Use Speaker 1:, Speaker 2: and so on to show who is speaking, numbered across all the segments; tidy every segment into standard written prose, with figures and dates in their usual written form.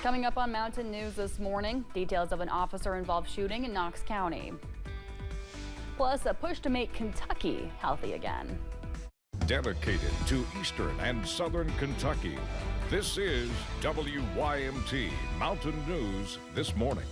Speaker 1: Coming up on Mountain News this morning, details of an officer-involved shooting in Knox County. Plus, a push to make Kentucky healthy again.
Speaker 2: Dedicated to Eastern and Southern Kentucky, this is WYMT Mountain News this morning.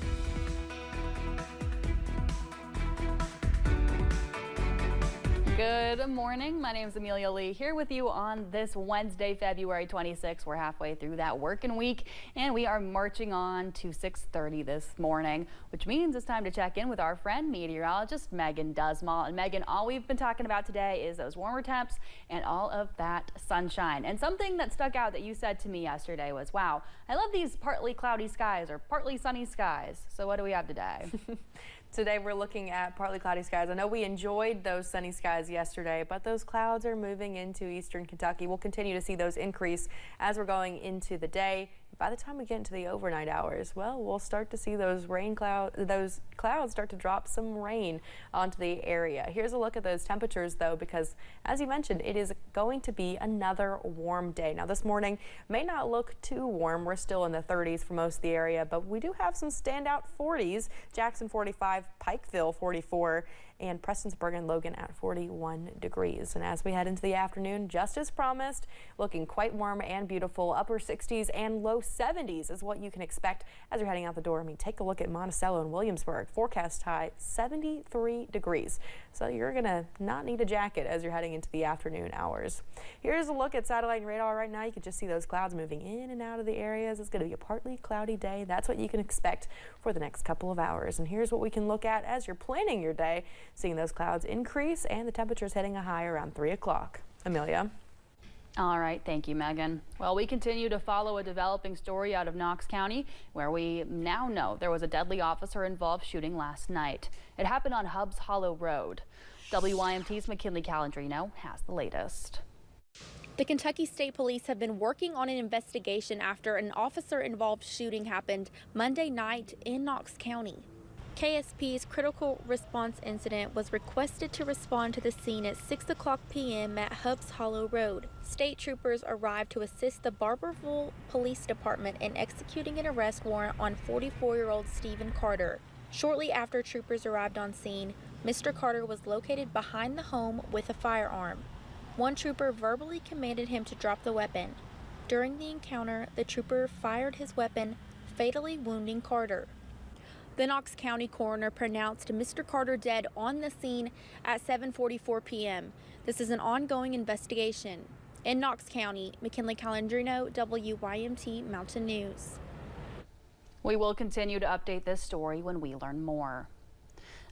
Speaker 1: Good morning. My name is Amelia Lee here with you on this Wednesday, February 26th. We're halfway through that working week and we are marching on to 6:30 this morning, which means it's time to check in with our friend meteorologist Megan Dusmall. And Megan, all we've been talking about today is those warmer temps and all of that sunshine. And something that stuck out that you said to me yesterday was, wow, I love these partly cloudy skies or partly sunny skies. So what do we have today?
Speaker 3: Today we're looking at partly cloudy skies. I know we enjoyed those sunny skies yesterday, but those clouds are moving into eastern Kentucky. We'll continue to see those increase as we're going into the day. By the time we get into the overnight hours, well, we'll start to see those clouds start to drop some rain onto the area. Here's a look at those temperatures, though, because as you mentioned, it is going to be another warm day. Now, this morning may not look too warm. We're still in the 30s for most of the area, but we do have some standout 40s. Jackson 45, Pikeville 44, and Prestonsburg and Logan at 41 degrees. And as we head into the afternoon, just as promised, looking quite warm and beautiful. Upper 60s and low 70s is what you can expect as you're heading out the door. I mean, take a look at Monticello and Williamsburg. Forecast high 73 degrees. So you're going to not need a jacket as you're heading into the afternoon hours. Here's a look at satellite and radar right now. You can just see those clouds moving in and out of the areas. It's going to be a partly cloudy day. That's what you can expect for the next couple of hours. And here's what we can look at as you're planning your day. Seeing those clouds increase and the temperatures hitting a high around 3 o'clock. Amelia.
Speaker 1: All right. Thank you, Megan. Well, we continue to follow a developing story out of Knox County, where we now know there was a deadly officer-involved shooting last night. It happened on Hubbs Hollow Road. WYMT's McKinley Calandrino has the latest.
Speaker 4: The Kentucky State Police have been working on an investigation after an officer-involved shooting happened Monday night in Knox County. KSP's critical response incident was requested to respond to the scene at 6 o'clock p.m. at Hubbs Hollow Road. State troopers arrived to assist the Barberville Police Department in executing an arrest warrant on 44-year-old Stephen Carter. Shortly after troopers arrived on scene, Mr. Carter was located behind the home with a firearm. One trooper verbally commanded him to drop the weapon. During the encounter, the trooper fired his weapon, fatally wounding Carter. The Knox County coroner pronounced Mr. Carter dead on the scene at 7:44 p.m. This is an ongoing investigation. In Knox County, McKinley Calandrino, WYMT Mountain News.
Speaker 1: We will continue to update this story when we learn more.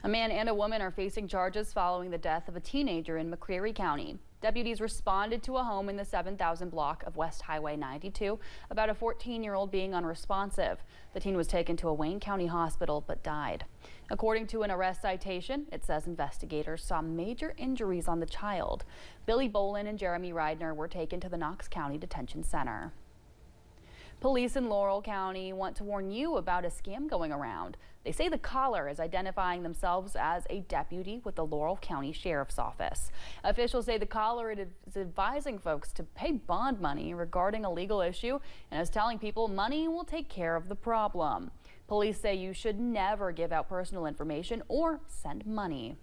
Speaker 1: A man and a woman are facing charges following the death of a teenager in McCreary County. Deputies responded to a home in the 7,000 block of West Highway 92 about a 14-year-old being unresponsive. The teen was taken to a Wayne County hospital but died. According to an arrest citation, it says investigators saw major injuries on the child. Billy Bolin and Jeremy Reidner were taken to the Knox County Detention Center. Police in Laurel County want to warn you about a scam going around. They say the caller is identifying themselves as a deputy with the Laurel County Sheriff's Office. Officials say the caller is advising folks to pay bond money regarding a legal issue and is telling people money will take care of the problem. Police say you should never give out personal information or send money.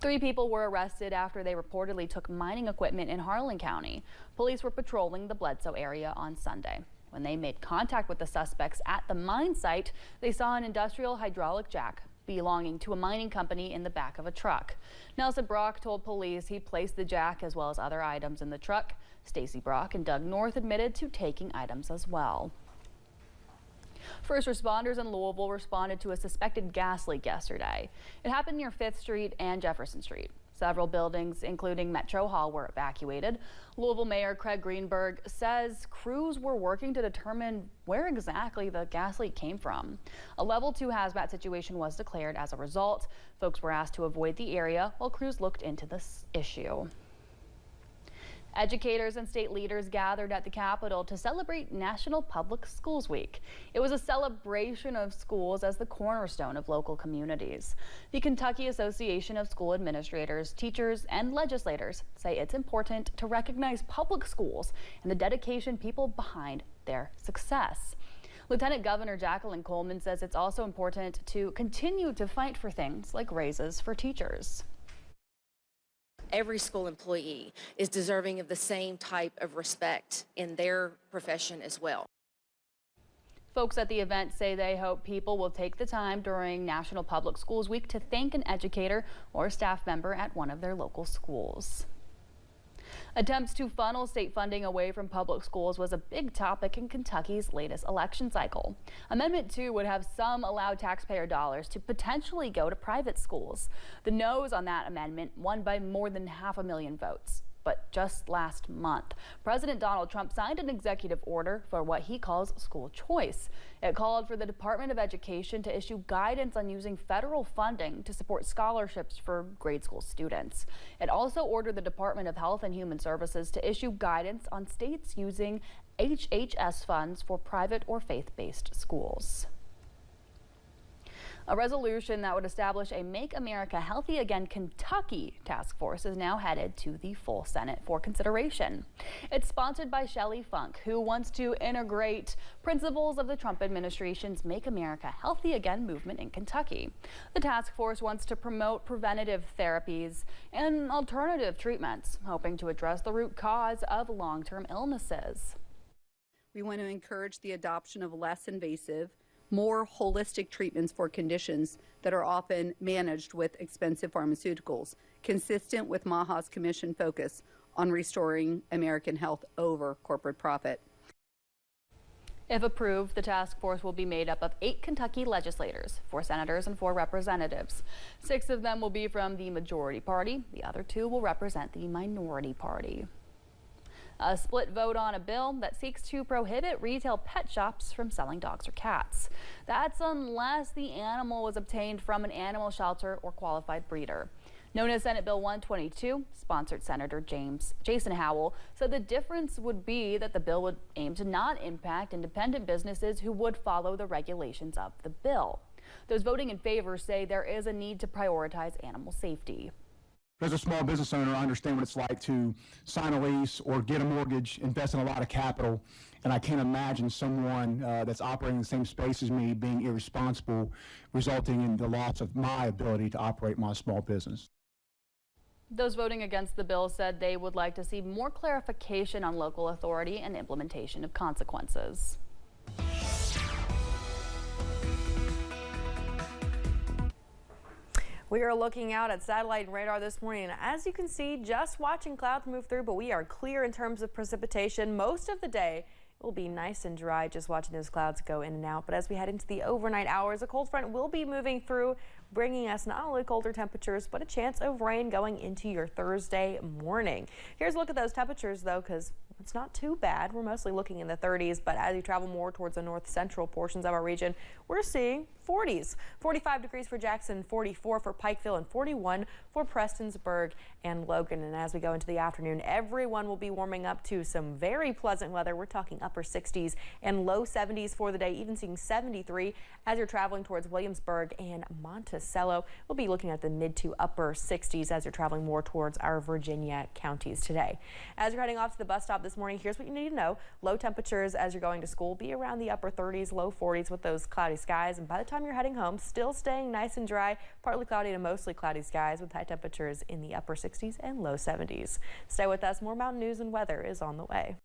Speaker 1: 3 people were arrested after they reportedly took mining equipment in Harlan County. Police were patrolling the Bledsoe area on Sunday. When they made contact with the suspects at the mine site, they saw an industrial hydraulic jack belonging to a mining company in the back of a truck. Nelson Brock told police he placed the jack as well as other items in the truck. Stacy Brock and Doug North admitted to taking items as well. First responders in Louisville responded to a suspected gas leak yesterday. It happened near 5th Street and Jefferson Street. Several buildings, including Metro Hall, were evacuated. Louisville Mayor Craig Greenberg says crews were working to determine where exactly the gas leak came from. A level 2 hazmat situation was declared as a result. Folks were asked to avoid the area while crews looked into this issue. Educators and state leaders gathered at the Capitol to celebrate National Public Schools Week. It was a celebration of schools as the cornerstone of local communities. The Kentucky Association of School Administrators, Teachers, and Legislators say it's important to recognize public schools and the dedication people behind their success. Lieutenant Governor Jacqueline Coleman says it's also important to continue to fight for things like raises for teachers.
Speaker 5: Every school employee is deserving of the same type of respect in their profession as well.
Speaker 1: Folks at the event say they hope people will take the time during National Public Schools Week to thank an educator or staff member at one of their local schools. Attempts to funnel state funding away from public schools was a big topic in Kentucky's latest election cycle. Amendment 2 would have some allowed taxpayer dollars to potentially go to private schools. The noes on that amendment won by more than 500,000 votes. But just last month, President Donald Trump signed an executive order for what he calls school choice. It called for the Department of Education to issue guidance on using federal funding to support scholarships for grade school students. It also ordered the Department of Health and Human Services to issue guidance on states using HHS funds for private or faith-based schools. A resolution that would establish a Make America Healthy Again Kentucky task force is now headed to the full Senate for consideration. It's sponsored by Shelley Funk, who wants to integrate principles of the Trump administration's Make America Healthy Again movement in Kentucky. The task force wants to promote preventative therapies and alternative treatments, hoping to address the root cause of long-term illnesses.
Speaker 6: We want to encourage the adoption of less invasive, more holistic treatments for conditions that are often managed with expensive pharmaceuticals, consistent with MAHA's commission focus on restoring American health over corporate profit.
Speaker 1: If approved, the task force will be made up of 8 Kentucky legislators, 4 senators and 4 representatives. 6 of them will be from the majority party. The other 2 will represent the minority party. A split vote on a bill that seeks to prohibit retail pet shops from selling dogs or cats. That's unless the animal was obtained from an animal shelter or qualified breeder. Known as Senate Bill 122, sponsored Senator Jason Howell said the difference would be that the bill would aim to not impact independent businesses who would follow the regulations of the bill. Those voting in favor say there is a need to prioritize animal safety.
Speaker 7: As a small business owner, I understand what it's like to sign a lease or get a mortgage, invest in a lot of capital, and I can't imagine someone that's operating in the same space as me being irresponsible, resulting in the loss of my ability to operate my small business.
Speaker 1: Those voting against the bill said they would like to see more clarification on local authority and implementation of consequences.
Speaker 3: We are looking out at satellite and radar this morning, and as you can see, just watching clouds move through, but we are clear in terms of precipitation. Most of the day it will be nice and dry just watching those clouds go in and out. But as we head into the overnight hours, a cold front will be moving through, bringing us not only colder temperatures, but a chance of rain going into your Thursday morning. Here's a look at those temperatures, though, because it's not too bad. We're mostly looking in the 30s, but as you travel more towards the north central portions of our region, we're seeing 40s. 45 degrees for Jackson, 44 for Pikeville, and 41 for Prestonsburg and Logan. And as we go into the afternoon, everyone will be warming up to some very pleasant weather. We're talking upper 60s and low 70s for the day, even seeing 73 as you're traveling towards Williamsburg and Monticello. We'll be looking at the mid to upper 60s as you're traveling more towards our Virginia counties today. As you're heading off to the bus stop this morning, here's what you need to know. Low temperatures as you're going to school be around the upper 30s, low 40s with those cloudy skies. And by the time you're heading home, still staying nice and dry, partly cloudy to mostly cloudy skies with high temperatures in the upper 60s and low 70s. Stay with us. More mountain news and weather is on the way.